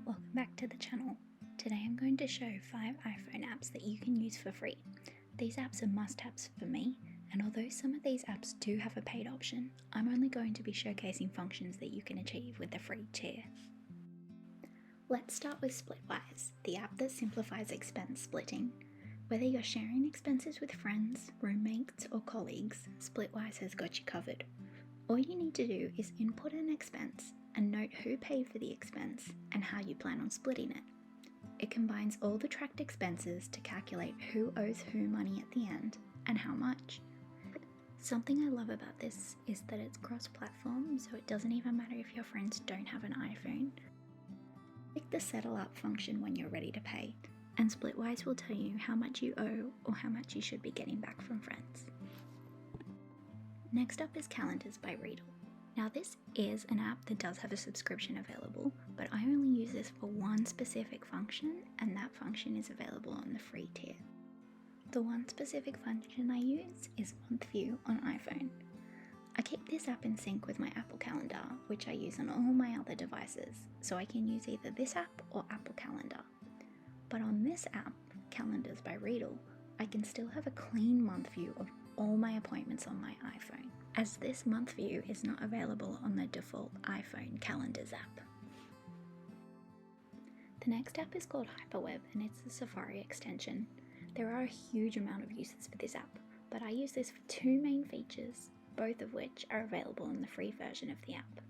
welcome back to the channel. Today I'm going to show 5 iPhone apps that you can use for free. These apps are must-haves for me, and although some of these apps do have a paid option, I'm only going to be showcasing functions that you can achieve with the free tier. Let's start with Splitwise, the app that simplifies expense splitting. Whether you're sharing expenses with friends, roommates, or colleagues, Splitwise has got you covered. All you need to do is input an expense and note who paid for the expense and how you plan on splitting it. It combines all the tracked expenses to calculate who owes who money at the end and how much. Something I love about this is that it's cross-platform, so it doesn't even matter if your friends don't have an iPhone. Click the Settle Up function when you're ready to pay, and Splitwise will tell you how much you owe or how much you should be getting back from friends. Next up is Calendars by Readle. Now this is an app that does have a subscription available, but I only use this for one specific function, and that function is available on the free tier. The one specific function I use is Month View on iPhone. I keep this app in sync with my Apple Calendar, which I use on all my other devices, so I can use either this app or Apple Calendar. But on this app, Calendars by Readle, I can still have a clean month view of all my appointments on my iPhone, as this month view is not available on the default iPhone Calendars app. The next app is called Hyperweb, and it's a Safari extension. There are a huge amount of uses for this app, but I use this for two main features, both of which are available in the free version of the app.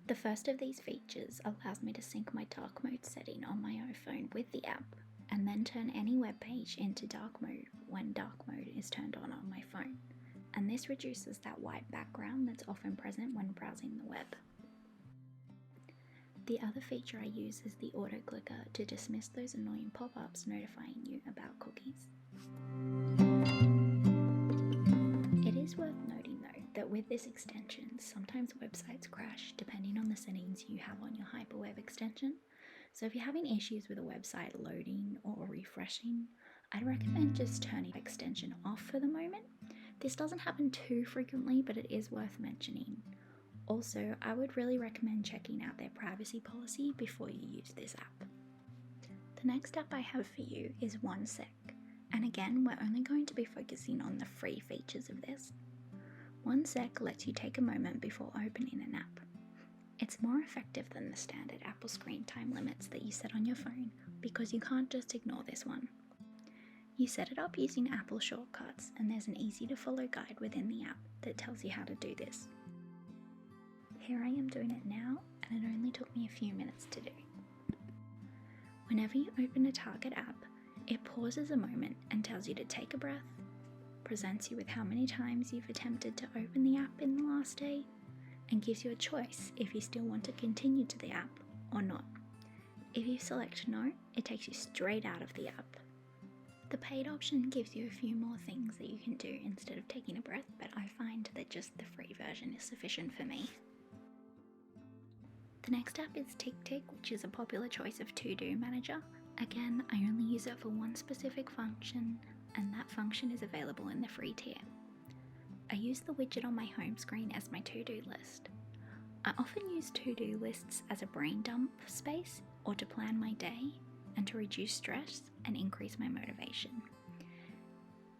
The first of these features allows me to sync my dark mode setting on my iPhone with the app, and then turn any web page into dark mode when dark mode is turned on my phone. And this reduces that white background that's often present when browsing the web. The other feature I use is the auto clicker to dismiss those annoying pop-ups notifying you about cookies. It is worth noting though that with this extension, sometimes websites crash depending on the settings you have on your Hyperweb extension. So if you're having issues with a website loading or refreshing, I'd recommend just turning the extension off for the moment. This doesn't happen too frequently, but it is worth mentioning. Also, I would really recommend checking out their privacy policy before you use this app. The next app I have for you is OneSec, and again, we're only going to be focusing on the free features of this. OneSec lets you take a moment before opening an app. It's more effective than the standard Apple screen time limits that you set on your phone because you can't just ignore this one. You set it up using Apple shortcuts, and there's an easy to follow guide within the app that tells you how to do this. Here I am doing it now, and it only took me a few minutes to do. Whenever you open a target app, it pauses a moment and tells you to take a breath, presents you with how many times you've attempted to open the app in the last day, and gives you a choice if you still want to continue to the app or not. If you select no, it takes you straight out of the app. The paid option gives you a few more things that you can do instead of taking a breath, but I find that just the free version is sufficient for me. The next app is TickTick, which is a popular choice of to-do manager. Again, I only use it for one specific function, and that function is available in the free tier. I use the widget on my home screen as my to-do list. I often use to-do lists as a brain dump space or to plan my day and to reduce stress and increase my motivation.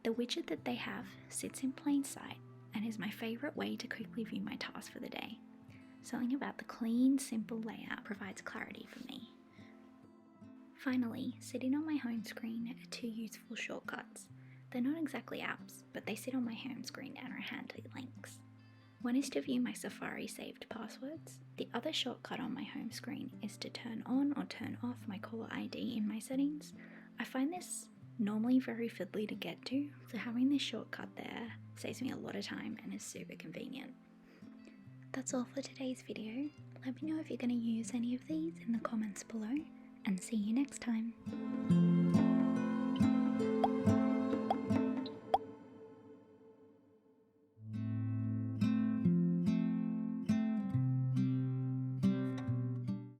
The widget that they have sits in plain sight and is my favorite way to quickly view my tasks for the day. Something about the clean, simple layout provides clarity for me. Finally, sitting on my home screen are two useful shortcuts. They're not exactly apps, but they sit on my home screen and are handy links. One is to view my Safari saved passwords. The other shortcut on my home screen is to turn on or turn off my caller ID in my settings. I find this normally very fiddly to get to, so having this shortcut there saves me a lot of time and is super convenient. That's all for today's video. Let me know if you're going to use any of these in the comments below, and see you next time.